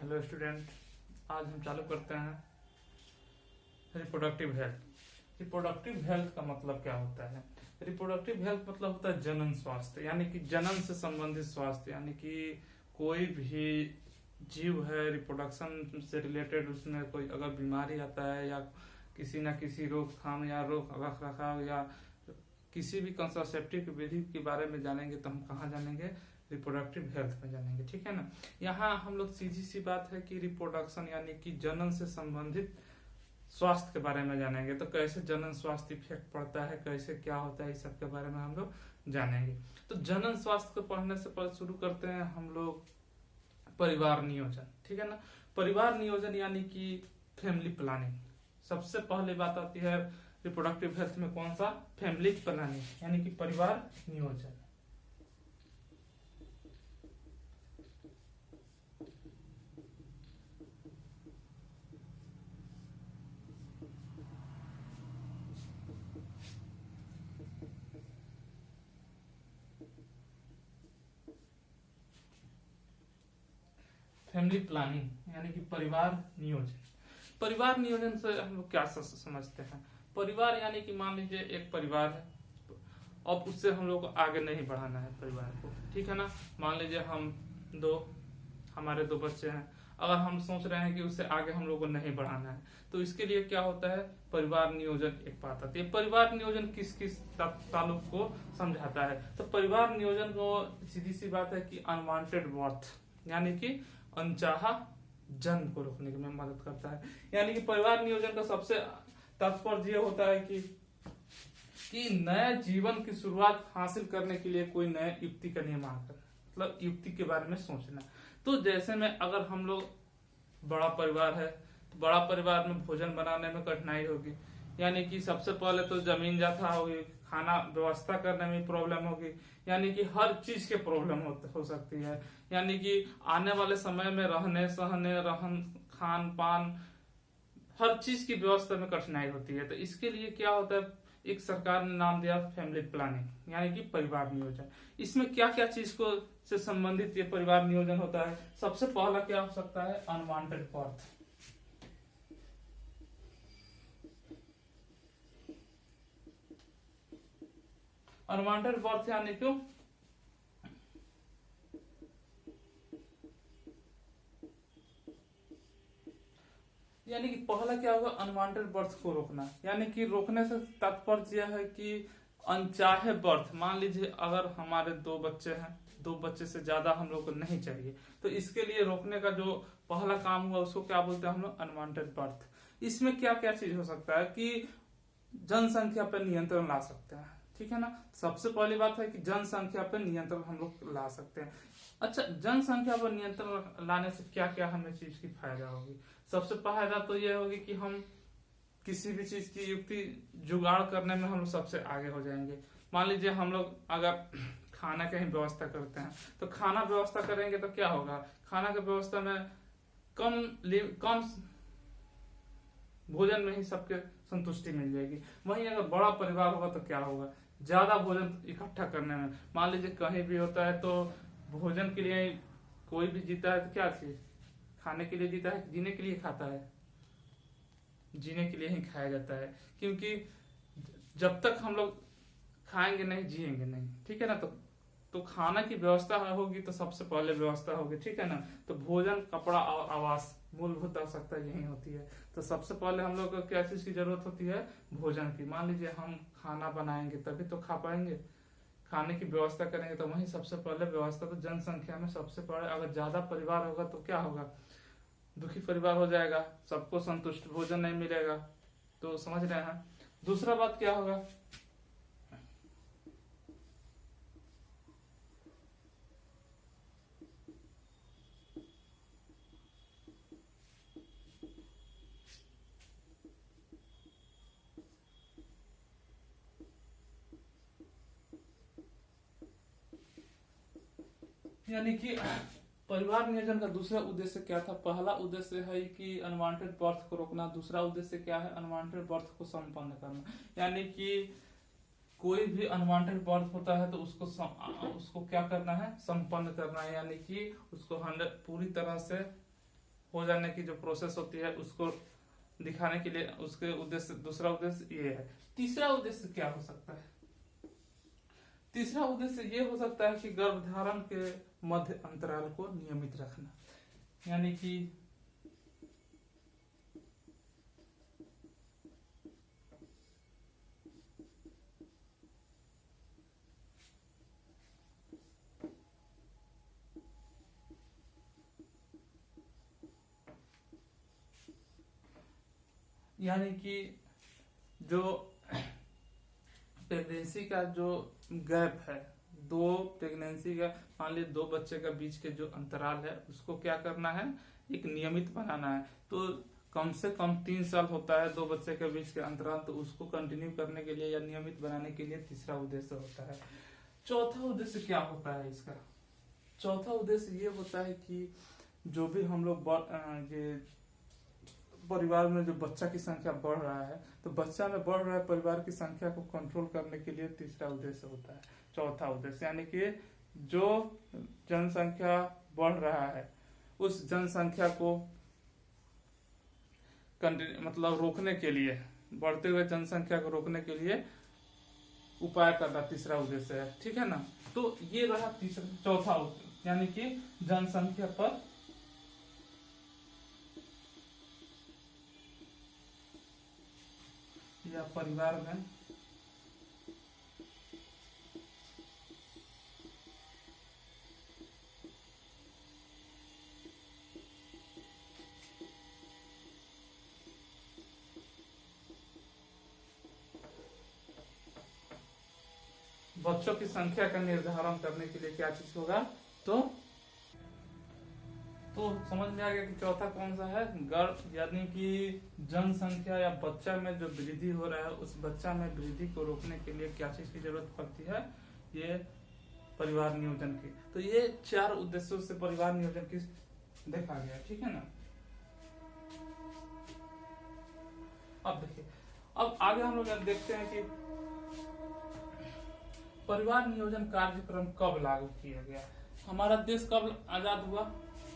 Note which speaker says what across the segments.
Speaker 1: Hello student, आज हम चालू करते हैं रिप्रोडक्टिव हेल्थ। रिप्रोडक्टिव हेल्थ का मतलब क्या होता है? रिप्रोडक्टिव हेल्थ मतलब होता है जनन स्वास्थ्य, यानी कि जनन से संबंधित स्वास्थ्य, यानी कि कोई भी जीव है रिप्रोडक्शन से रिलेटेड, उसमें कोई अगर बीमारी आता है या किसी न किसी रोकथाम या रोग रख रखाव या किसी भी कंट्रासेप्टिव विधि के बारे में जानेंगे तो हम कहाँ जानेंगे? रिप्रोडक्टिव हेल्थ में जानेंगे। ठीक है ना। यहाँ हम लोग सीधी सी बात है कि रिप्रोडक्शन यानी कि जनन से संबंधित स्वास्थ्य के बारे में जानेंगे। तो कैसे जनन स्वास्थ्य इफेक्ट पड़ता है, कैसे क्या होता है, इस सब के बारे में हम लोग जानेंगे। तो जनन स्वास्थ्य को पढ़ने से पहले शुरू करते हैं हम लोग परिवार नियोजन। ठीक है ना। परिवार नियोजन यानी कि फैमिली प्लानिंग। सबसे पहले बात आती है रिप्रोडक्टिव हेल्थ में कौन सा? फैमिली प्लानिंग यानी कि परिवार नियोजन। फैमिली प्लानिंग यानी कि परिवार नियोजन। परिवार नियोजन से हम लोग क्या समझते हैं? परिवार यानी कि मान लीजिए एक परिवार है, अब उससे हम लोग को आगे नहीं बढ़ाना है परिवार को। ठीक है ना। मान लीजिए हमारे दो बच्चे हैं, अगर हम सोच रहे हैं कि उससे आगे हम लोग को नहीं बढ़ाना है, तो इसके लिए क्या होता है? परिवार नियोजन एक बात आती है। परिवार नियोजन किस किस ताल्लुक को समझाता है? तो परिवार नियोजन को सीधी सी बात है कि अनवांटेड बर्थ यानी कि अनचाहा जन्म को रोकने में मदद करता है। यानी कि परिवार नियोजन का सबसे तात्पर्य यह होता है कि नए जीवन की शुरुआत हासिल करने के लिए कोई नए युक्ति का निर्माण करना, मतलब युक्ति के बारे में सोचना। तो जैसे में अगर हम लोग बड़ा परिवार है तो बड़ा परिवार में भोजन बनाने में कठिनाई होगी, यानी कि सबसे पहले तो जमीन जाथा होगी, खाना व्यवस्था करने में प्रॉब्लम होगी, यानी कि हर चीज के प्रॉब्लम हो सकती है। यानी कि आने वाले समय में रहने सहने रहन खान पान हर चीज की व्यवस्था में कठिनाई होती है। तो इसके लिए क्या होता है? एक सरकार ने नाम दिया फैमिली प्लानिंग यानी कि परिवार नियोजन। इसमें क्या क्या चीज को से संबंधित ये परिवार नियोजन होता है? सबसे पहला क्या हो सकता है? Unwanted birth. अनवांटेड बर्थ यानी क्यों? यानी कि पहला क्या होगा? अनवांटेड बर्थ को रोकना। यानी कि रोकने से तात्पर्य यह है कि अनचाहे बर्थ, मान लीजिए अगर हमारे दो बच्चे हैं, दो बच्चे से ज्यादा हम लोग को नहीं चाहिए, तो इसके लिए रोकने का जो पहला काम हुआ उसको क्या बोलते हैं हम लोग? Unwanted birth. इसमें क्या क्या चीज हो सकता है कि जनसंख्या पर नियंत्रण ला सकते हैं। ठीक है ना। सबसे पहली बात है कि जनसंख्या पर नियंत्रण हम लोग ला सकते हैं। अच्छा, जनसंख्या पर नियंत्रण लाने से क्या क्या हमें चीज की फायदा होगी? सबसे फायदा तो यह होगी कि हम किसी भी चीज की युक्ति जुगाड़ करने में हम लोग सबसे आगे हो जाएंगे। मान लीजिए हम लोग अगर खाना की व्यवस्था करते हैं तो खाना व्यवस्था करेंगे तो क्या होगा? खाना की व्यवस्था में कम भोजन में ही सबके संतुष्टि मिल जाएगी। वहीं अगर बड़ा परिवार होगा तो क्या होगा? ज्यादा भोजन इकट्ठा करने में, मान लीजिए कहीं भी होता है तो भोजन के लिए कोई भी जीता है तो क्या चीज? खाने के लिए जीता है, जीने के लिए खाता है? जीने के लिए ही खाया जाता है, क्योंकि जब तक हम लोग खाएंगे नहीं जिएंगे नहीं। ठीक है ना। तो खाना की व्यवस्था होगी तो सबसे पहले व्यवस्था होगी। ठीक है ना। तो भोजन, कपड़ा और आवास मूलभूत आवश्यकता यही होती है। तो सबसे पहले हम लोग को क्या चीज की जरूरत होती है? भोजन की। मान लीजिए हम खाना बनाएंगे तभी तो खा पाएंगे, खाने की व्यवस्था करेंगे तो वही सबसे पहले व्यवस्था। तो जनसंख्या में सबसे पहले अगर ज्यादा परिवार होगा तो क्या होगा? दुखी परिवार हो जाएगा, सबको संतुष्ट भोजन नहीं मिलेगा। तो समझ रहे हैं। दूसरा बात क्या होगा? यानी कि परिवार नियोजन का दूसरा उद्देश्य क्या था? पहला उद्देश्य है कि अनवांटेड बर्थ को रोकना। दूसरा उद्देश्य क्या है? अनवांटेड बर्थ को संपन्न करना। यानी कि कोई भी अनवांटेड बर्थ होता है तो उसको क्या करना है? संपन्न करना है। यानी कि उसको 100 पूरी तरह से हो जाने की जो प्रोसेस होती है उसको दिखाने के लिए उसके उद्देश्य, दूसरा उद्देश्य ये है। तीसरा उद्देश्य क्या हो सकता है? तीसरा उद्देश्य ये हो सकता है कि गर्भधारण के मध्य अंतराल को नियमित रखना, यानी कि जो प्रेगनेंसी का जो गैप है, दो प्रेगनेंसी का, मान लीजिए 2 बच्चे का बीच के जो अंतराल है उसको क्या करना है, एक नियमित बनाना है। तो कम से कम 3 साल होता है 2 बच्चे के बीच के अंतराल, तो उसको कंटिन्यू करने के लिए या नियमित बनाने के लिए तीसरा उद्देश्य होता है। चौथा उद्देश्य क्या होता है इसका? चौथा उद्देश्य ये होता है कि जो भी हम लोग ये परिवार में जो बच्चा की संख्या बढ़ रहा है, तो बच्चा में बढ़ रहा है परिवार की संख्या को कंट्रोल करने के लिए तीसरा उद्देश्य होता है, चौथा उद्देश्य। यानी कि जो जनसंख्या बढ़ रहा है उस जनसंख्या को मतलब रोकने के लिए, बढ़ते हुए जनसंख्या को रोकने के लिए उपाय करना तीसरा उद्देश्य है, ठीक है ना। तो ये रहा चौथा उद्देश्य, यानी कि जनसंख्या पर या परिवार में बच्चों की संख्या का निर्धारण करने के लिए क्या चीज होगा? तो समझ में आ गया कि चौथा कौन सा है? गर्भ, यानी कि जनसंख्या या बच्चा में जो वृद्धि हो रहा है उस बच्चा में वृद्धि को रोकने के लिए क्या चीज की जरूरत पड़ती है? ये परिवार नियोजन की। तो ये 4 उद्देश्यों से परिवार नियोजन की देखा गया, ठीक है ना। अब देखिए, अब आगे हम लोग देखते हैं कि परिवार नियोजन कार्यक्रम कब लागू किया गया। हमारा देश कब आजाद हुआ?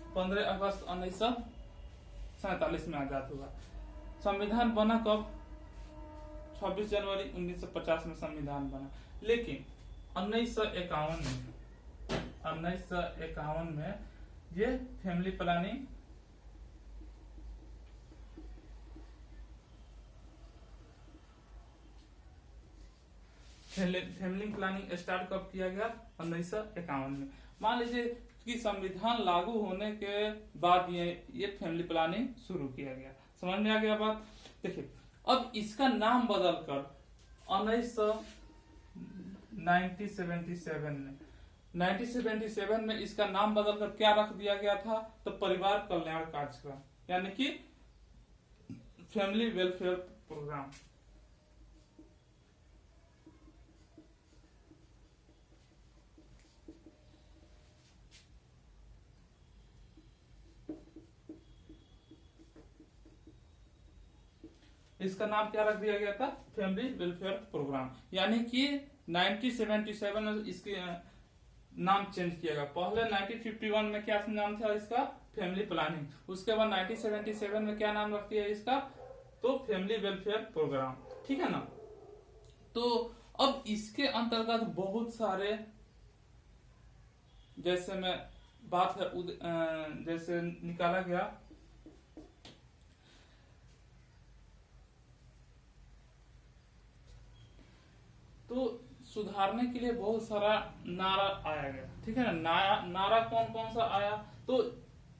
Speaker 1: 15 अगस्त 1947 में आजाद हुआ। संविधान बना कब? 26 जनवरी 1950 में संविधान बना। लेकिन 1951 में ये फैमिली प्लानिंग स्टार्ट कब किया गया? 1951 में। मान लीजिए कि संविधान लागू होने के बाद ये फैमिली प्लानिंग शुरू किया गया। समझ में आ गया बात? देखिए, अब इसका नाम बदलकर 1977 में इसका नाम बदलकर क्या रख दिया गया था? तो परिवार कल्याण कार्यक्रम, यानी कि फैमिली वेलफेयर प्रोग्राम। इसका नाम क्या रख दिया गया था? Family welfare programme. यानी कि 1977 में इसके नाम चेंज किया गया। पहले 1951 में क्या नाम था इसका? Family planning. उसके बाद 1977 में क्या नाम रख दिया इसका? तो फैमिली वेलफेयर प्रोग्राम, ठीक है ना। तो अब इसके अंतर्गत बहुत सारे, जैसे मैं बात है जैसे निकाला गया तो सुधारने के लिए बहुत सारा नारा आया गया, ठीक है ना। नारा कौन कौन सा आया? तो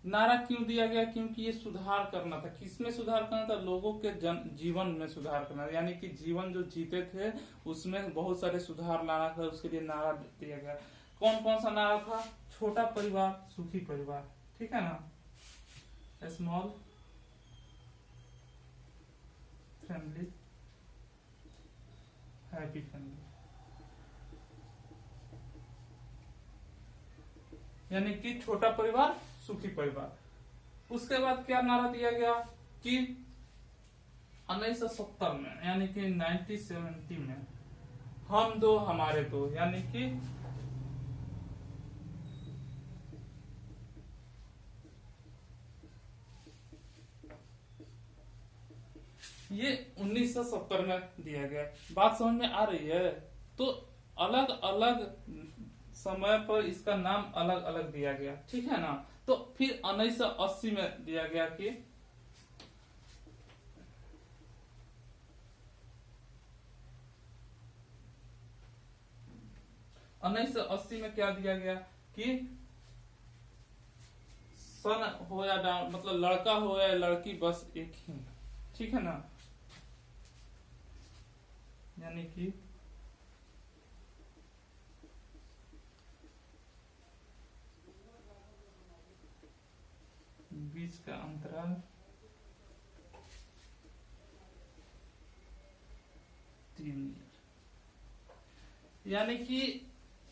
Speaker 1: नारा क्यों दिया गया? क्योंकि ये सुधार करना था। किसमें सुधार करना था? लोगों के जीवन में सुधार करना, यानी कि जीवन जो जीते थे उसमें बहुत सारे सुधार लाना था, उसके लिए नारा दिया गया। कौन कौन सा नारा था? छोटा परिवार सुखी परिवार, ठीक है ना। स्मॉल फैमिली हैप्पी फैमिली, यानी कि छोटा परिवार सुखी परिवार। उसके बाद क्या नारा दिया गया कि 1970 में, यानी कि 1970 में हम दो हमारे दो, यानी कि ये 1970 में दिया गया। बात समझ में आ रही है? तो अलग अलग समय पर इसका नाम अलग अलग दिया गया, ठीक है ना। तो फिर 1980 में दिया गया कि 1980 में क्या दिया गया कि सन हो या डाउन, मतलब लड़का हो या लड़की बस एक ही, ठीक है ना। यानी कि बीच का अंतराल 3 ईयर, यानी कि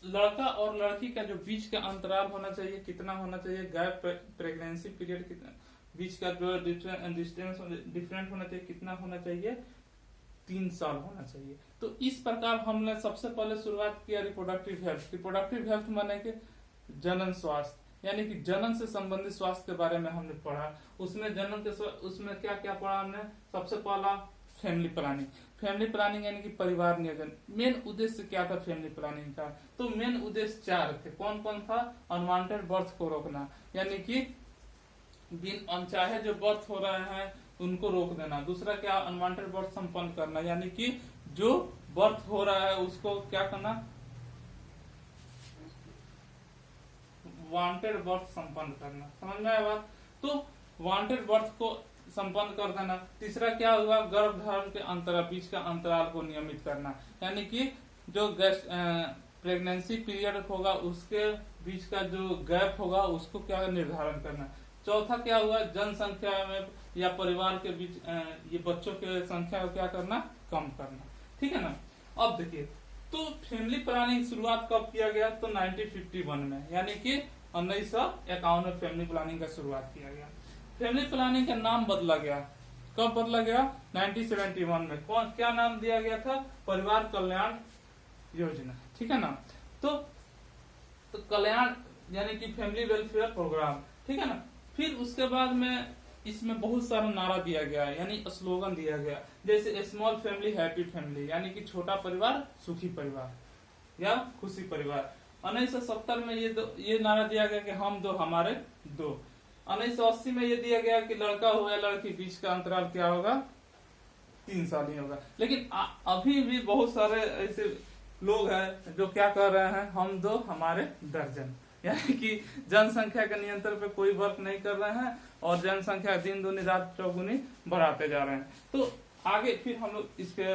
Speaker 1: लड़का और लड़की का जो बीच का अंतराल होना चाहिए कितना होना चाहिए, गैप प्रेगनेंसी पीरियड कितना, बीच का जो डिस्टेंस डिफरेंट होना चाहिए कितना होना चाहिए, 3 साल होना चाहिए। तो इस प्रकार हमने सबसे पहले शुरुआत किया रिप्रोडक्टिव हेल्थ। रिप्रोडक्टिव हेल्थ माने कि जनन स्वास्थ्य, यानी कि जनन से संबंधित स्वास्थ्य के बारे में हमने पढ़ा। उसमें जनन के उसमें क्या क्या पढ़ा हमने, सबसे पहला फैमिली प्लानिंग। फैमिली प्लानिंग यानी कि परिवार नियोजन। मेन उद्देश्य क्या था फैमिली प्लानिंग का, तो मेन उद्देश्य 4 थे। कौन कौन था? अनवांटेड बर्थ को रोकना, यानी कि बिन अनचाहे जो बर्थ हो रहे हैं उनको रोक देना। दूसरा क्या? अनवांटेड बर्थ संपन्न करना, यानी कि जो बर्थ हो रहा है उसको क्या करना, वांटेड बर्थ संपन्न करना। समझ में आया बात? तो वांटेड बर्थ को संपन्न कर देना। तीसरा क्या हुआ? गर्भधारण के अंतराल, बीच का अंतराल को नियमित करना, यानी कि जो प्रेगनेंसी पीरियड होगा उसके बीच का जो गैप होगा उसको क्या निर्धारण करना। चौथा क्या हुआ? जनसंख्या में या परिवार के बीच ये बच्चों के संख्या को क्या करना, कम करना, ठीक है ना। अब देखिए, तो फैमिली प्लानिंग शुरुआत कब किया गया? तो 1951 में, यानी कि 1951 में फैमिली प्लानिंग का शुरुआत किया गया। फैमिली प्लानिंग का नाम बदला गया। कब बदला गया? 1971 में। कौन क्या नाम दिया गया था? परिवार कल्याण योजना, ठीक है ना। तो कल्याण यानी कि फैमिली वेलफेयर प्रोग्राम, ठीक है ना। फिर उसके बाद में इसमें बहुत सारा नारा दिया गया, यानी स्लोगन दिया गया, जैसे स्मॉल फैमिली हैप्पी फैमिली, यानी कि छोटा परिवार सुखी परिवार या खुशी परिवार। 1970 में ये नारा दिया गया कि हम दो हमारे दो। 1980 में ये दिया गया कि लड़का हो या लड़की बीच का अंतराल क्या होगा, 3 साल ही होगा। लेकिन अभी भी बहुत सारे ऐसे लोग हैं जो क्या कर रहे हैं, हम दो हमारे दर्जन, यानी कि जनसंख्या के नियंत्रण पे कोई वर्क नहीं कर रहे हैं और जनसंख्या दिन दूनी रात चौगुनी बढ़ाते जा रहे हैं। तो आगे फिर हम लोग इसके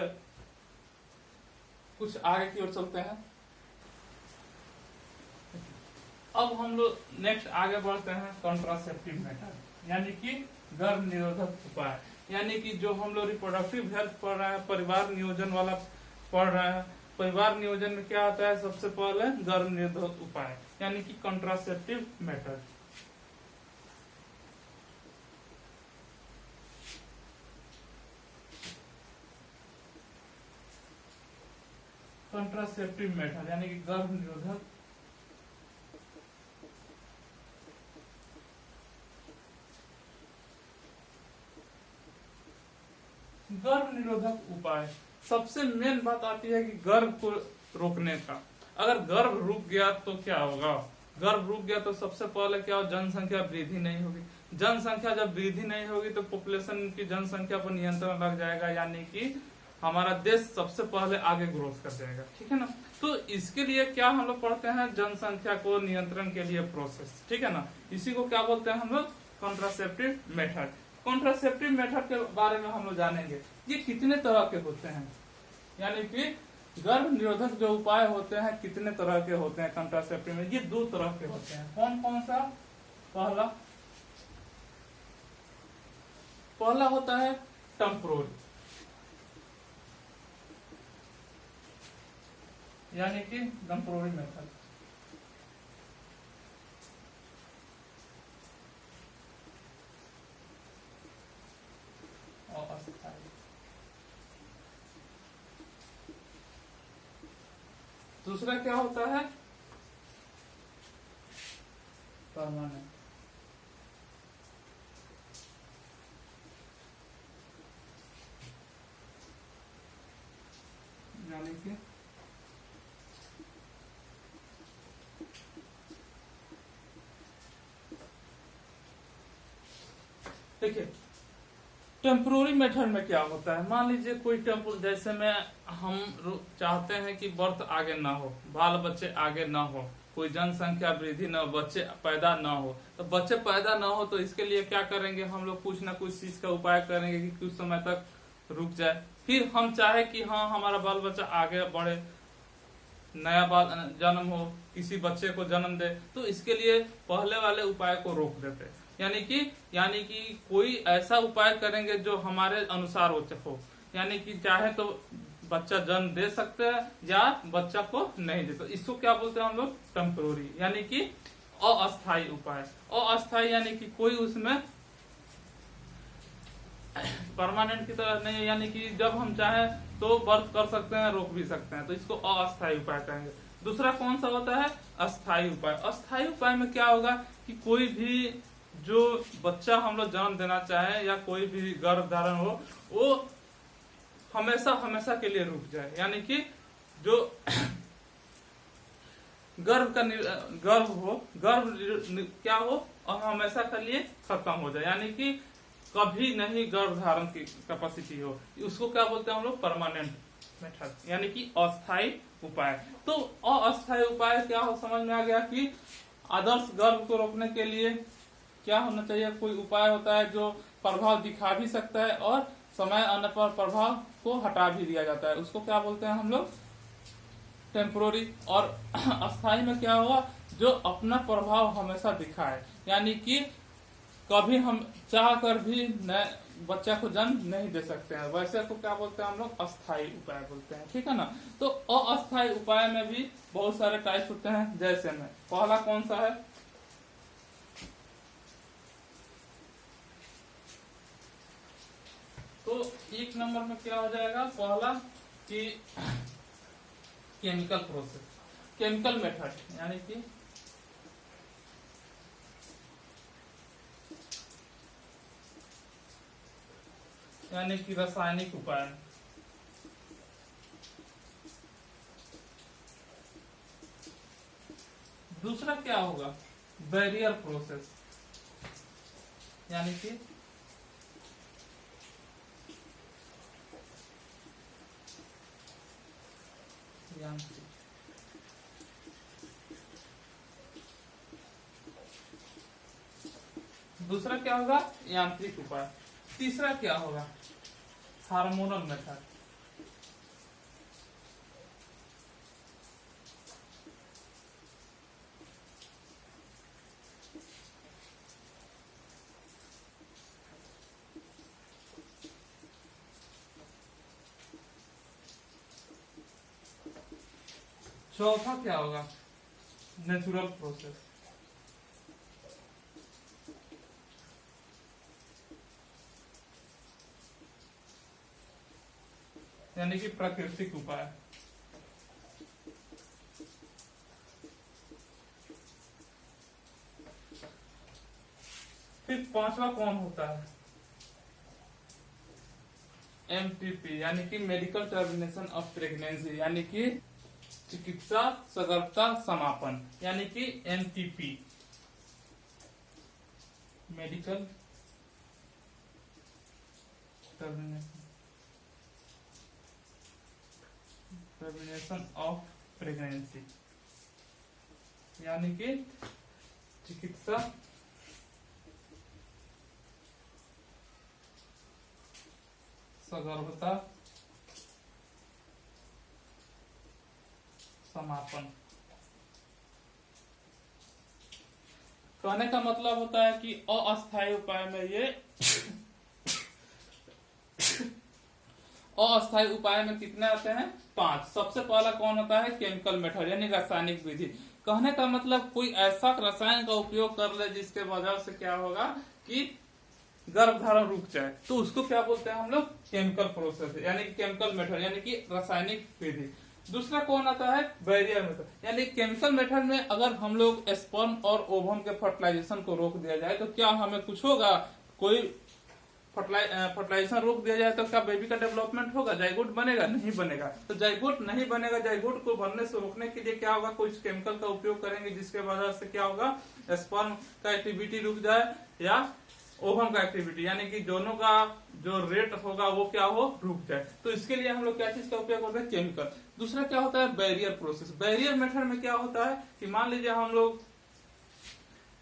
Speaker 1: कुछ आगे की ओर चलते हैं। अब हम लोग नेक्स्ट आगे बढ़ते हैं कॉन्ट्रासेप्टिव मेथड, यानी कि गर्भ निरोधक उपाय। यानी कि जो हम लोग रिप्रोडक्टिव हेल्थ पढ़ रहे हैं, परिवार नियोजन वाला पढ़ रहे हैं। परिवार नियोजन में क्या आता है? सबसे पहले गर्भ निरोधक उपाय, यानी कि कॉन्ट्रासेप्टिव मेथड। कॉन्ट्रासेप्टिव मेथड यानी कि गर्भ निरोधक उपाय। सबसे मेन बात आती है कि गर्भ को रोकने का। अगर गर्भ रुक गया तो क्या होगा? गर्भ रुक गया तो सबसे पहले क्या हो? जनसंख्या वृद्धि नहीं होगी। जनसंख्या जब वृद्धि नहीं होगी तो पॉपुलेशन की जनसंख्या पर नियंत्रण लग जाएगा, यानी कि हमारा देश सबसे पहले आगे ग्रोथ कर जाएगा, ठीक है ना। तो इसके लिए क्या हम लोग पढ़ते हैं? जनसंख्या को नियंत्रण के लिए प्रोसेस, ठीक है ना। इसी को क्या बोलते हैं हम लोग? Contraceptive method. कॉन्ट्रासेप्टिव मेथड के बारे में हम लोग जानेंगे। ये कितने तरह के होते हैं, यानी कि गर्भ निरोधक जो उपाय होते हैं कितने तरह के होते हैं कॉन्ट्रासेप्टिव में? ये 2 तरह के होते हैं। कौन कौन सा? पहला होता है टेम्पोररी, यानी कि टेम्पोररी मेथड। दूसरा क्या होता है? परमानेंट। यानी कि देखिए टेम्पोररी मेथड में क्या होता है, मान लीजिए कोई जैसे में हम चाहते हैं कि बर्थ आगे ना हो, बाल बच्चे आगे ना हो, कोई जनसंख्या वृद्धि ना हो, बच्चे पैदा ना हो, तो बच्चे पैदा ना हो तो इसके लिए क्या करेंगे हम लोग, कुछ ना कुछ चीज का उपाय करेंगे कि कुछ समय तक रुक जाए। फिर हम चाहे कि हाँ हमारा बाल बच्चा आगे बढ़े, नया बाल जन्म हो, किसी बच्चे को जन्म दे, तो इसके लिए पहले वाले उपाय को रोक देते हैं। यानी कि कोई ऐसा उपाय करेंगे जो हमारे अनुसार हो, यानी कि चाहे तो बच्चा जन्म दे सकते हैं या बच्चा को नहीं दे, तो इसको क्या बोलते हैं हम लोग, टेम्पोररी, यानी कि अस्थायी उपाय। अस्थायी यानी कि कोई उसमें परमानेंट की तरह नहीं है, यानी कि जब हम चाहें तो बर्थ कर सकते हैं, रोक भी सकते हैं, तो इसको अस्थायी उपाय कहेंगे। दूसरा कौन सा होता है, अस्थायी उपाय। अस्थायी उपाय में क्या होगा कि कोई भी जो बच्चा हम लोग जन्म देना चाहे या कोई भी गर्भ धारण हो, वो हमेशा हमेशा के लिए रुक जाए, यानी कि जो गर्भ क्या हो और हमेशा के लिए खत्म हो जाए, यानी कि कभी नहीं गर्भ धारण की कैपेसिटी हो, उसको क्या बोलते हैं हम लोग, परमानेंट मेथड, यानी कि अस्थायी उपाय। तो अस्थायी उपाय क्या हो, समझ में आ गया कि आदर्श गर्भ को रोकने के लिए क्या होना चाहिए, कोई उपाय होता है जो प्रभाव दिखा भी सकता है और समय आने पर प्रभाव को हटा भी दिया जाता है, उसको क्या बोलते हैं हम लोग, टेम्पोररी। और अस्थायी में क्या हुआ, जो अपना प्रभाव हमेशा दिखाए, यानी कि कभी हम चाह कर भी बच्चा को जन्म नहीं दे सकते हैं, वैसे को क्या बोलते हैं हम लोग, अस्थायी उपाय बोलते हैं, ठीक है ना। तो अस्थायी उपाय में भी बहुत सारे टाइप होते हैं, जैसे में पहला कौन सा है, तो एक नंबर में क्या हो जाएगा, पहला कि केमिकल प्रोसेस, केमिकल मेथड, यानी कि रासायनिक उपाय। दूसरा क्या होगा, बैरियर प्रोसेस, यानी कि दूसरा क्या होगा, यांत्रिक उपाय। तीसरा क्या होगा, हार्मोनल मेथड। चौथा क्या होगा, नेचुरल प्रोसेस, यानी कि प्राकृतिक उपाय। फिर पांचवा कौन होता है, MTP, यानी कि मेडिकल टर्मिनेशन ऑफ प्रेगनेंसी, यानी कि चिकित्सा सगर्भता समापन, यानी कि MTP, medical termination of pregnancy, यानी कि चिकित्सा सगर्भता समापन। कहने का मतलब होता है कि अस्थायी उपाय में ये अस्थायी उपाय में कितने आते हैं, 5। सबसे पहला कौन होता है, केमिकल मेथड, यानी रासायनिक विधि। कहने का मतलब कोई ऐसा रसायन का उपयोग कर ले जिसके वजह से क्या होगा कि गर्भधारण रुक जाए, तो उसको क्या बोलते हैं हम लोग, केमिकल प्रोसेस, यानी कि केमिकल मेथड, यानी कि रासायनिक विधि। दूसरा कौन आता है, बैरियर मेथड, यानी केमिकल मेथड में अगर हम लोग स्पर्म और ओवम के फर्टिलाइजेशन को रोक दिया जाए तो क्या हमें कुछ होगा, कोई फर्टिलाइजेशन रोक दिया जाए तो क्या बेबी का डेवलपमेंट होगा, जाइगोट बनेगा, नहीं बनेगा। तो जाइगोट नहीं बनेगा, जाइगोट को बनने से रोकने के लिए क्या होगा, कुछ केमिकल का उपयोग करेंगे जिसके वजह से क्या होगा, स्पर्म का एक्टिविटी रुक जाए या ओवम का एक्टिविटी, यानी कि दोनों का जो रेट होगा वो क्या हो, रुक जाए। तो इसके लिए हम लोग क्या चीज का उपयोग करते हैं, केमिकल। दूसरा क्या होता है, बैरियर प्रोसेस। बैरियर मेथड में क्या होता है कि मान लीजिए हम लोग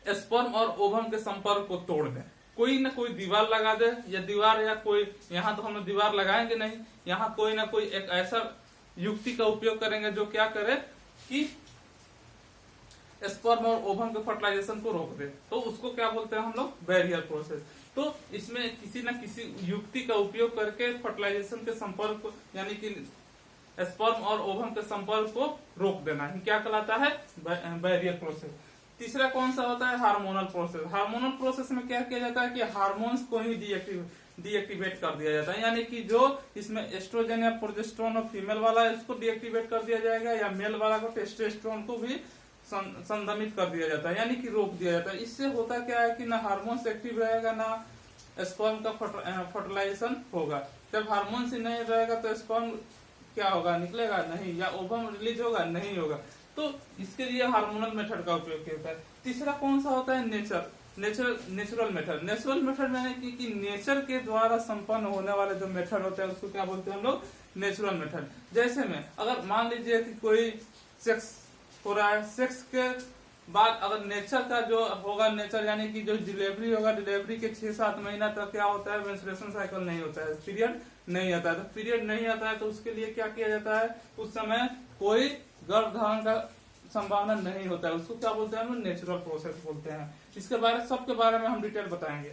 Speaker 1: स्पर्म और ओवम के संपर्क को तोड़ दें, कोई ना कोई दीवार लगा दे, या दीवार या कोई, यहाँ तो हम लोग दीवार लगाएंगे नहीं, यहाँ कोई ना कोई एक ऐसा युक्ति का उपयोग करेंगे जो क्या करे कि स्पर्म और ओवम के फर्टिलाइजेशन को रोक दे, तो उसको क्या बोलते हैं हम लोग, बैरियर प्रोसेस। तो इसमें किसी न किसी युक्ति का उपयोग करके फर्टिलाइजेशन के संपर्क को, यानी कि स्पर्म और ओवम के संपर्क को रोक देना ही क्या कहलाता है, बैरियर प्रोसेस। तीसरा कौन सा होता है, हार्मोनल प्रोसेस। हार्मोनल प्रोसेस में क्या किया जाता है कि हार्मोन्स को ही डीएक्टिवेट कर दिया जाता है, यानी कि जो इसमें एस्ट्रोजन या प्रोजेस्टेरोन और फीमेल वाला है इसको डीएक्टिवेट कर दिया जाएगा, या मेल वाला को टेस्टोस्टेरोन को भी संदमित कर दिया जाता है, यानी कि रोक दिया जाता है। इससे होता क्या है कि ना हार्मोन्स एक्टिव रहेगा, ना स्पर्म का फर्टिलाइजेशन होगा। जब हार्मोन्स ही नहीं रहेगा तो स्पर्म क्या होगा, निकलेगा नहीं, या ओवम रिलीज होगा नहीं होगा। तो इसके लिए हार्मोनल मेथड का उपयोग किया जाता है। तीसरा कौन सा होता है, नेचुरल मेथड। नेचुरल मेथड में कि नेचर के द्वारा संपन्न होने वाले जो मेथड होते हैं उसको क्या बोलते हैं हम लोग, नेचुरल मेथड। जैसे में अगर मान लीजिए कि कोई सेक्स हो रहा है, सेक्स के बाद अगर नेचर का जो होगा, नेचर यानी कि जो डिलीवरी होगा, डिलीवरी के 6-7 महीना तक क्या होता है, मेंस्ट्रुएशन साइकिल नहीं होता है, पीरियड नहीं आता है। तो पीरियड नहीं आता है तो उसके लिए क्या किया जाता है, उस समय कोई गर्भधारण का संभावना नहीं होता है, उसको क्या बोलते हैं हम लोग, नेचुरल प्रोसेस बोलते हैं। इसके बारे सबके बारे में हम डिटेल बताएंगे।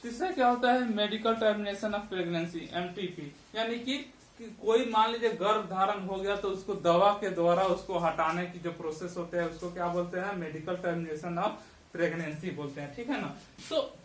Speaker 1: तीसरा क्या होता है, medical termination of pregnancy, MTP, यानी कि कोई मान लीजिए गर्भ धारण हो गया तो उसको दवा के द्वारा उसको हटाने की जो प्रोसेस होते हैं उसको क्या बोलते हैं, मेडिकल टर्मिनेशन ऑफ प्रेगनेंसी बोलते हैं, ठीक है ना। तो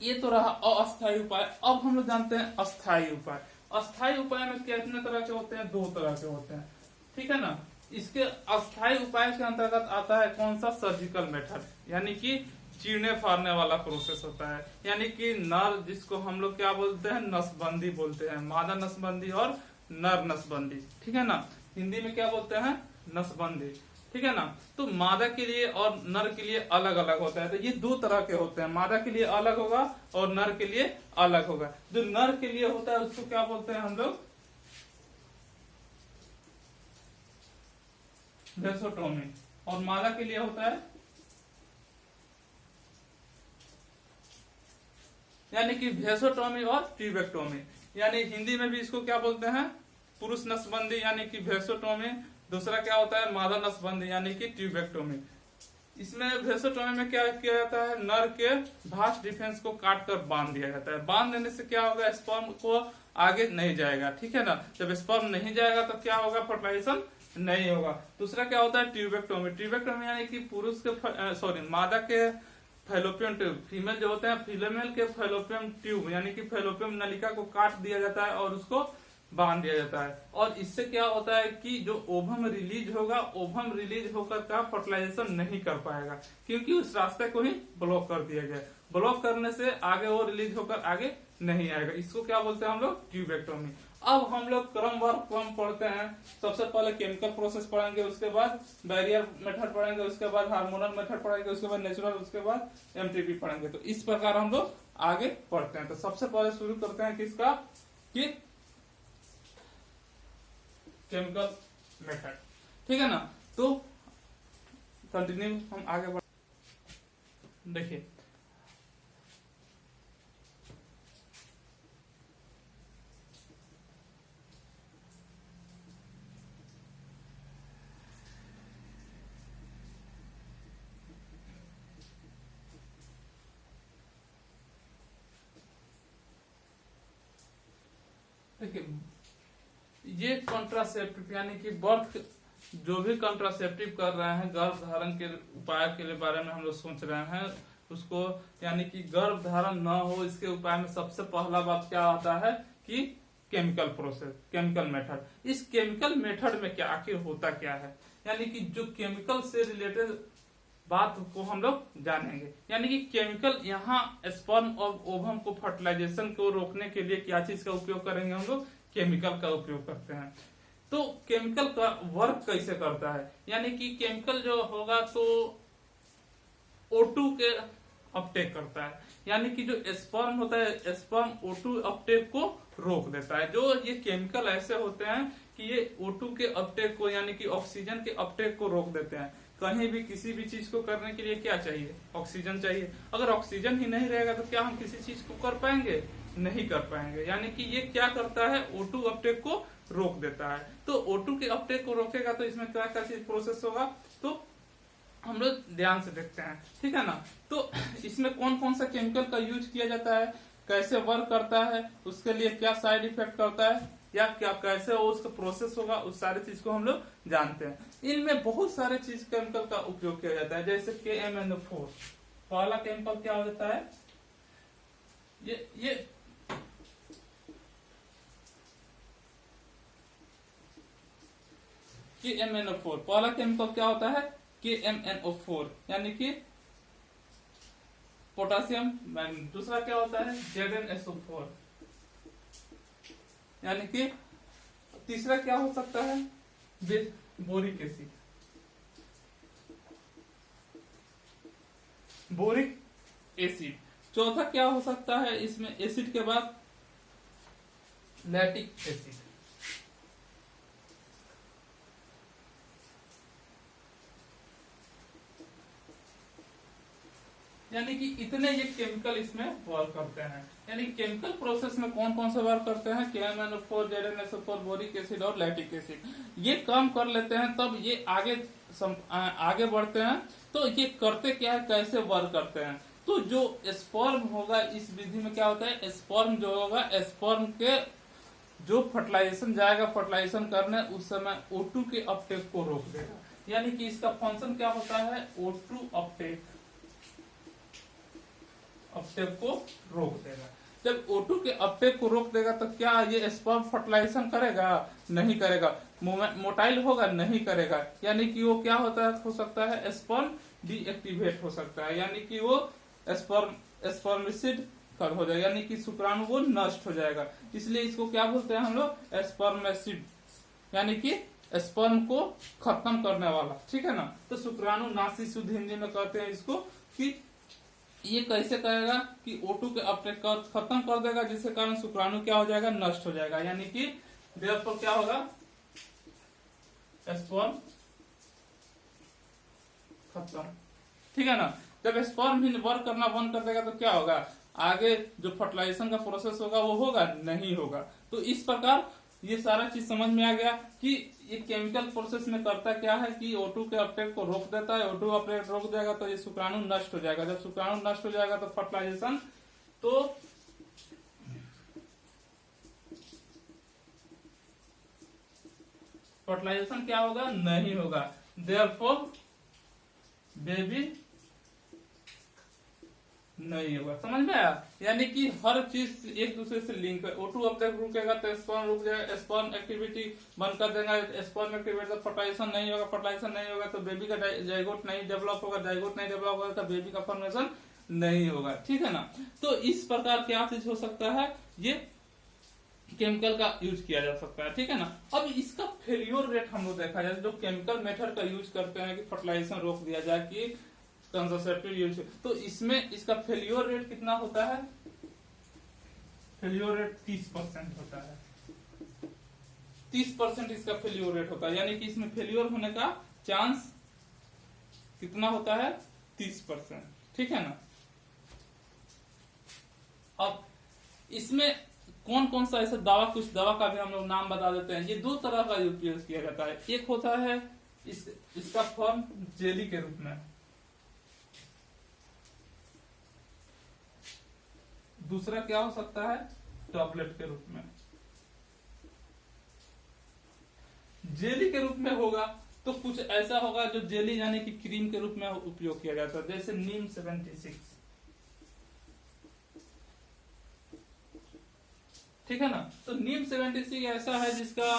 Speaker 1: ये तो रहा अस्थायी उपाय। अब हम लोग जानते हैं अस्थायी उपाय। अस्थायी उपाय में कितने तरह के होते हैं, 2 तरह के होते हैं, ठीक है ना। इसके अस्थायी उपाय के अंतर्गत आता है कौन सा, सर्जिकल मेथड, यानी कि चीरने फाड़ने वाला प्रोसेस होता है, यानी कि नर, जिसको हम लोग क्या बोलते हैं, नसबंदी बोलते हैं, मादा नसबंदी और नर नसबंदी, ठीक है ना। हिंदी में क्या बोलते हैं, नसबंदी, ठीक है ना। तो मादा के लिए और नर के लिए अलग अलग होता है। तो ये 2 तरह के होते हैं, मादा के लिए अलग होगा और नर के लिए अलग होगा। जो नर के लिए होता है उसको क्या बोलते हैं हम लोग, वेसोटोमी, और मादा के लिए होता है यानी कि वेसोटोमी और ट्यूबेक्टोमी, यानी हिंदी में भी इसको क्या बोलते हैं, पुरुष नसबंदी यानी कि वेसोटोमी। दूसरा क्या होता है, मादा नसबंदी यानी कि ट्यूबेक्टोमी। इसमें वेसोटोमी में क्या किया जाता है, नर के भास्ट डिफेंस को काट कर बांध दिया जाता है। बांध देने से क्या होगा, स्पर्म को आगे नहीं जाएगा, ठीक है ना। जब स्पर्म नहीं जाएगा तो क्या होगा, फर्टिलाइजेशन नहीं होगा। दूसरा क्या होता है, ट्यूबेक्टोमी। ट्यूबेक्टोमी यानी कि पुरुष के मादा के फैलोपियन ट्यूब, फीमेल जो होते हैं, फीमेल के फैलोपियन ट्यूब यानी कि फैलोपियन नलिका को काट दिया जाता है और उसको बांध दिया जाता है। और इससे क्या होता है कि जो ओवम रिलीज होगा, ओवम रिलीज होकर का फर्टिलाइजेशन नहीं कर पाएगा, क्योंकि उस रास्ते को ही ब्लॉक कर दिया गया। ब्लॉक करने से आगे वो रिलीज होकर आगे नहीं आएगा। इसको क्या बोलते हैं हम लोग, ट्यूबेक्टोमी। अब हम लोग क्रम पढ़ते हैं। सबसे पहले केमिकल प्रोसेस पढ़ेंगे, उसके बाद बैरियर मेथड पढ़ेंगे, उसके बाद हार्मोनल मेथड पढ़ेंगे, उसके बाद नेचुरल, उसके बाद एमटीपी पढ़ेंगे। तो इस प्रकार हम लोग आगे पढ़ते हैं। तो सबसे पहले शुरू करते हैं किसका, कि केमिकल मेथड, ठीक है ना। तो कंटिन्यू हम आगे बढ़, देखिए ये कॉन्ट्रासेप्टिव यानी कि बर्थ, जो भी कॉन्ट्रासेप्टिव कर रहे हैं, गर्भ धारण के उपाय के बारे में हम लोग सोच रहे हैं उसको, यानी कि गर्भ धारण न हो इसके उपाय में सबसे पहला बात क्या आता है कि केमिकल प्रोसेस, केमिकल मेथड। इस केमिकल मेथड में क्या आखिर होता क्या है, यानी कि जो केमिकल से रिलेटेड बात को हम लोग जानेंगे। यानी कि केमिकल यहाँ स्पर्म और ओवम को फर्टिलाइजेशन को रोकने के लिए क्या चीज का उपयोग करेंगे, हम लोग केमिकल का उपयोग करते हैं। तो केमिकल का वर्क कैसे करता है, यानी कि केमिकल जो होगा तो O2 के अपटेक करता है, यानी कि जो स्पर्म होता है स्पर्म O2 अपटेक को रोक देता है। जो ये केमिकल ऐसे होते हैं कि ये O2 के अपटेक को यानी कि ऑक्सीजन के अपटेक को रोक देते हैं। कहीं भी किसी भी चीज को करने के लिए क्या चाहिए, ऑक्सीजन चाहिए। अगर ऑक्सीजन ही नहीं रहेगा तो क्या हम किसी चीज को कर पाएंगे, नहीं कर पाएंगे। यानी कि ये क्या करता है, O2 अपटेक को रोक देता है। तो O2 के अपटेक को रोकेगा तो इसमें क्या क्या चीज प्रोसेस होगा, तो हम लोग ध्यान से देखते हैं, ठीक है ना। तो इसमें कौन कौन सा केमिकल का यूज किया जाता है, कैसे वर्क करता है, उसके लिए क्या साइड इफेक्ट करता है, या क्या कैसे उसका प्रोसेस होगा, उस सारी चीज को हम लोग जानते हैं। इनमें बहुत सारे चीज केमिकल का उपयोग किया जाता है, जैसे KMnO4। पहला केमिकल क्या होता है, ये KMnO4। पहला केमिकल क्या होता है, KMnO4 यानी कि पोटासियम मैग्नीज। दूसरा क्या होता है, ZnSO4 यानी कि। तीसरा क्या हो सकता है, बोरिक एसिड, बोरिक एसिड। चौथा क्या हो सकता है इसमें एसिड के बाद, लैक्टिक एसिड। यानी कि इतने ये केमिकल इसमें वर्क करते हैं। यानी केमिकल प्रोसेस में कौन कौन से वर्क करते हैं, KMnO4, ZnSO4, बोरिक एसिड और लैक्टिक एसिड। ये काम कर लेते हैं तब ये आगे बढ़ते हैं। तो ये करते क्या है, कैसे वर्क करते हैं। तो जो स्पर्म होगा इस विधि में क्या होता है, स्पर्म जो होगा स्पर्म के जो फर्टिलाइजेशन जाएगा फर्टिलाइजेशन करने, उस समय O2 के अपटेक को रोक देगा। यानी कि इसका फंक्शन क्या होता है, O2 अपटेक को रोक देगा। जब O2 के अपटेक को रोक देगा तो क्या ये स्पर्म फर्टिलाइजेशन करेगा, नहीं करेगा। मोटाइल होगा, नहीं करेगा। यानी कि वो क्या हो सकता है, स्पर्म डीएक्टिवेट हो सकता है। यानी कि वो स्पर्मिसिड हो जाएगा, यानी कि शुक्राणु वो नष्ट हो जाएगा। इसलिए इसको क्या बोलते हैं हम लोग, स्पर्मेसिड, यानी कि स्पर्म को खत्म करने वाला, ठीक है ना। तो शुक्राणु नाशी शुद्ध हिंदी में कहते हैं इसको। कि ये कैसे करेगा कि O2 के अपटेक खत्म कर देगा, जिसके कारण शुक्राणु क्या हो जाएगा, नष्ट हो जाएगा। यानी कि देयरफॉर क्या होगा, स्पर्म खत्म, ठीक है ना। जब स्पर्म भी वर्क करना बंद कर देगा तो क्या होगा, आगे जो फर्टिलाइजेशन का प्रोसेस होगा वो होगा, नहीं होगा। तो इस प्रकार ये सारा चीज समझ में आ गया कि ये केमिकल प्रोसेस में करता क्या है कि O2 के अपटेक को रोक देता है। O2 अपटेक रोक देगा तो ये शुक्राणु नष्ट हो जाएगा। जब शुक्राणु नष्ट हो जाएगा तो फर्टिलाइजेशन क्या होगा, नहीं होगा। देयरफॉर बेबी नहीं होगा। समझ में आया। यानी कि हर चीज एक दूसरे से लिंक है। O2 अपटेक रुकेगा तो स्पर्म रुक जाएगा, स्पर्म एक्टिविटी बंद कर देगा, स्पर्म एक्टिविटी तो फर्टिलाइजेशन नहीं होगा, फर्टिलाइजेशन नहीं होगा तो बेबी का जाइगोट नहीं डेवलप होगा, जाइगोट नहीं डेवलप होगा तो बेबी का फॉर्मेशन नहीं होगा, ठीक है ना। तो इस प्रकार क्या चीज हो सकता है, ये केमिकल का यूज किया जा सकता है, ठीक है ना। अब इसका फेल्योर रेट हम लोग देखा जाए, जो केमिकल मेथड का यूज करते हैं कि फर्टिलाइजेशन रोक दिया जाए, कि कंजर्वेटिव यूज, तो इसमें इसका फेल्योर रेट कितना होता है, फेल्योर रेट 30% होता है। 30% इसका फेल्योर रेट होता है। यानी कि इसमें फेल्योर होने का चांस कितना होता है, 30%, ठीक है ना। अब इसमें कौन कौन सा ऐसा दवा, कुछ दवा का भी हम लोग नाम बता देते हैं। ये दो तरह का यूज किया जाता है। एक होता है इसका फॉर्म जेली के रूप में, दूसरा क्या हो सकता है, टैबलेट के रूप में। जेली के रूप में होगा तो कुछ ऐसा होगा जो जेली यानी कि क्रीम के रूप में उपयोग किया जाता है, जैसे नीम 76, ठीक है ना। तो नीम 76 ऐसा है जिसका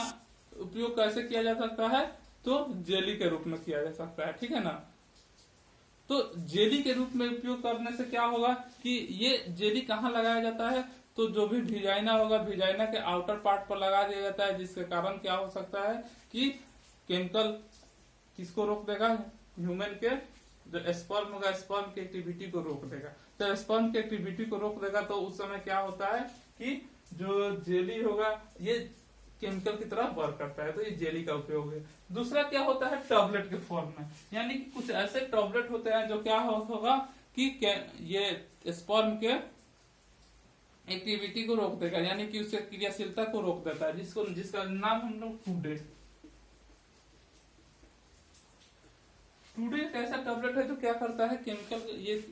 Speaker 1: उपयोग कैसे किया जा सकता है, तो जेली के रूप में किया जा सकता है, ठीक है ना। तो जेली के रूप में उपयोग करने से क्या होगा कि ये जेली कहाँ लगाया जाता है, तो जो भी भिजाइना होगा भिजाइना के आउटर पार्ट पर लगा दिया जाता है, जिसके कारण क्या हो सकता है कि केमिकल किसको रोक देगा, ह्यूमन के जो स्पर्म होगा स्पर्म की एक्टिविटी को रोक देगा। तो स्पर्म की एक्टिविटी को रोक देगा तो उस समय क्या होता है कि जो जेली होगा ये केमिकल की तरह वर्क करता है, तो ये जेली का उपयोग है। दूसरा क्या होता है टैबलेट के फॉर्म में, यानी कि कुछ ऐसे टैबलेट होते हैं जो क्या होगा कि ये स्पर्म के एक्टिविटी को रोक देगा, यानी कि उसके क्रियाशीलता को रोक देता है, जिसका नाम हम लोग टूडे एक ऐसा टैबलेट है जो क्या करता है केमिकल ये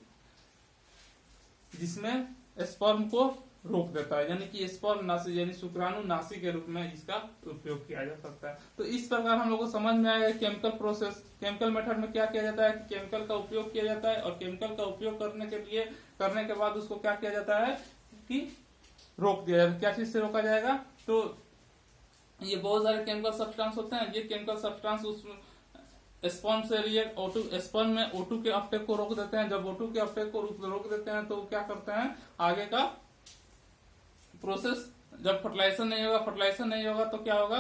Speaker 1: जिसमें स्पर्म को रोक देता है, यानी कि स्पर्म नाशी यानी शुक्राणु नाशी के रूप में इसका उपयोग किया जा सकता है। तो इस प्रकार हम लोग को समझ में आएगा केमिकल प्रोसेस, केमिकल मेथड में क्या किया जाता है कि केमिकल का उपयोग किया जाता है और केमिकल का उपयोग करने के बाद उसको क्या किया जाता है कि रोक दिया जाता है। क्या चीज से रोका जाएगा, तो ये बहुत सारे केमिकल सब्सटेंस होते हैं, ये केमिकल सब्सटेंस उस स्पर्म से रिएक्ट स्पर्म में O2 के अपटेक को रोक देते हैं। जब O2 के अपटेक को रोक देते हैं तो क्या करते हैं आगे का प्रोसेस, जब फर्टिलाइजेशन नहीं होगा तो क्या होगा,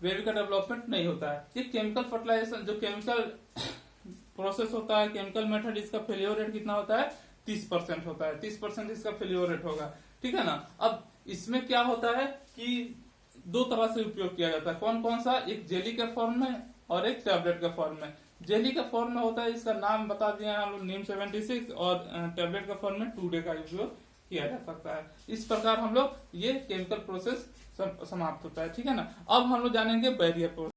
Speaker 1: बेबी का डेवलपमेंट नहीं होता है। ये केमिकल फर्टिलाइजेशन जो केमिकल प्रोसेस होता है, केमिकल मेथड, इसका फेलियर रेट कितना होता है 30% होता है, 30% इसका फेलियर रेट होगा, ठीक है ना। अब इसमें क्या होता है कि दो तरह से उपयोग किया जाता है, कौन कौन सा, एक जेली के फॉर्म में और एक टैबलेट के फॉर्म में। जेली का फॉर्म में होता है, इसका नाम बता दिया हम लोग नीम 76, और टैबलेट का फॉर्म में 2 डे का उपयोग किया जा सकता है। इस प्रकार हम लोग ये केमिकल प्रोसेस समाप्त होता है, ठीक है ना। अब हम लोग जानेंगे बैरियर प्रोसेस।